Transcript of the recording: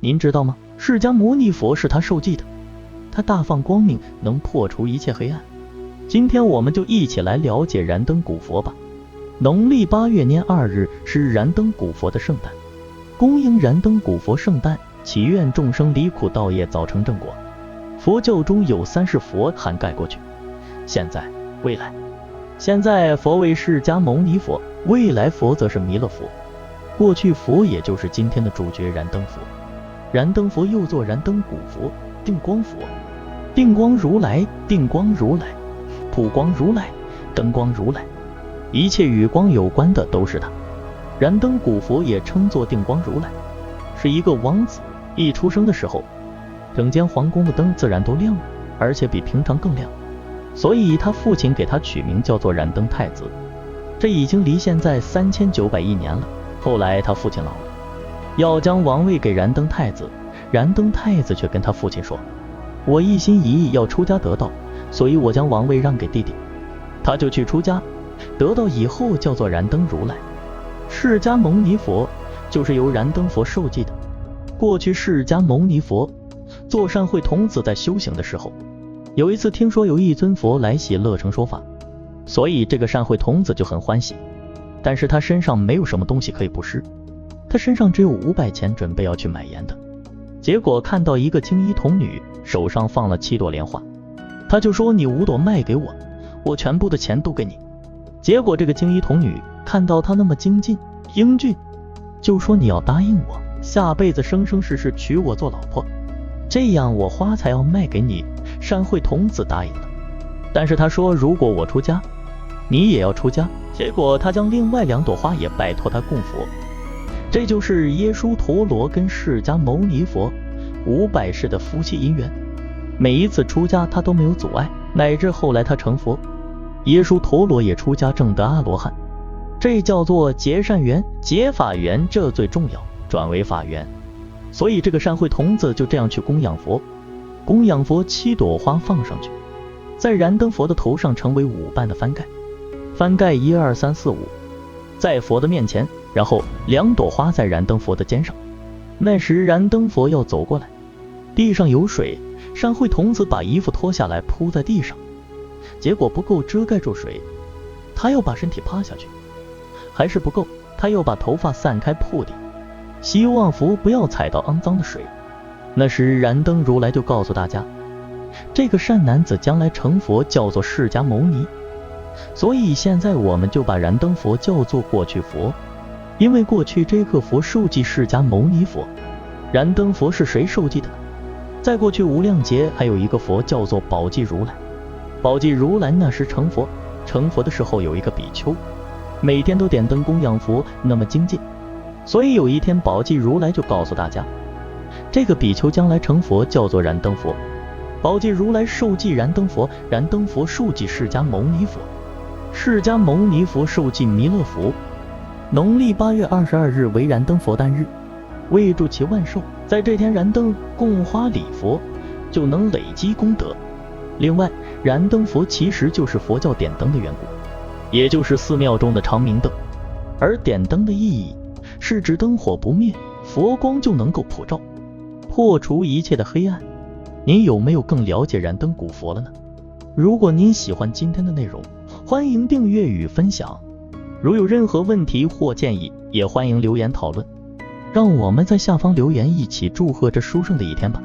您知道吗？释迦牟尼佛是他受记的，他大放光明，能破除一切黑暗。今天我们就一起来了解燃灯古佛吧。农历8月年2日是燃灯古佛的圣诞，恭迎燃灯古佛圣诞，祈愿众生离苦道业，早成正果。佛教中有3世佛涵盖过去、现在、未来。现在佛为释迦牟尼佛，未来佛则是弥勒佛，过去佛也就是今天的主角燃灯佛。燃灯佛又作燃灯古佛、定光佛、定光如来、定光如来、普光如来、灯光如来，一切与光有关的都是他。燃灯古佛也称作定光如来，是一个王子，一出生的时候，整间皇宫的灯自然都亮了，而且比平常更亮，所以他父亲给他取名叫做燃灯太子。这已经离现在3901年了。后来他父亲老了，要将王位给燃灯太子，燃灯太子却跟他父亲说，我一心一意要出家得道，所以我将王位让给弟弟。他就去出家得道以后叫做燃灯如来。释迦牟尼佛就是由燃灯佛受记的。过去释迦牟尼佛做善慧童子在修行的时候，有一次听说有一尊佛来喜乐城说法，所以这个善慧童子就很欢喜，但是他身上没有什么东西可以布施，他身上只有500钱，准备要去买盐的。结果看到一个青衣童女手上放了7朵莲花，他就说你5朵卖给我，我全部的钱都给你。结果这个青衣童女看到他那么精进英俊，就说你要答应我，下辈子生生世世娶我做老婆，这样我花才要卖给你。善慧童子答应了，但是他说如果我出家，你也要出家。结果他将另外2朵花也拜托他供佛。这就是耶输陀罗跟释迦牟尼佛500世的夫妻姻缘，每一次出家他都没有阻碍，乃至后来他成佛，耶输陀罗也出家证得阿罗汉。这叫做结善缘、结法缘，这最重要，转为法缘。所以这个善慧童子就这样去供养佛，供养佛7朵花放上去，在燃灯佛的头上成为5瓣的翻盖，翻盖1、2、3、4、5，在佛的面前，然后2朵花在燃灯佛的肩上。那时燃灯佛要走过来，地上有水，善慧童子把衣服脱下来铺在地上，结果不够遮盖住水，他要把身体趴下去，还是不够，他又把头发散开铺地，希望佛不要踩到肮脏的水。那时燃灯如来就告诉大家，这个善男子将来成佛，叫做释迦牟尼。所以现在我们就把燃灯佛叫做过去佛，因为过去这个佛受记释迦牟尼佛。燃灯佛是谁受记的呢？在过去无量劫还有一个佛叫做宝济如来。宝济如来那时成佛，成佛的时候有一个比丘，每天都点灯供养佛，那么精进，所以有一天宝济如来就告诉大家，这个比丘将来成佛，叫做燃灯佛。宝济如来受记燃灯佛，燃灯佛受记释迦牟尼佛，释迦牟尼佛受记弥勒佛。农历8月22日为燃灯佛诞日，为祝其万寿，在这天燃灯供花礼佛，就能累积功德。另外，燃灯佛其实就是佛教点灯的缘故，也就是寺庙中的长明灯。而点灯的意义是指灯火不灭，佛光就能够普照，破除一切的黑暗。您有没有更了解燃灯古佛了呢？如果您喜欢今天的内容，欢迎订阅与分享。如有任何问题或建议，也欢迎留言讨论。让我们在下方留言，一起祝贺这殊胜的一天吧。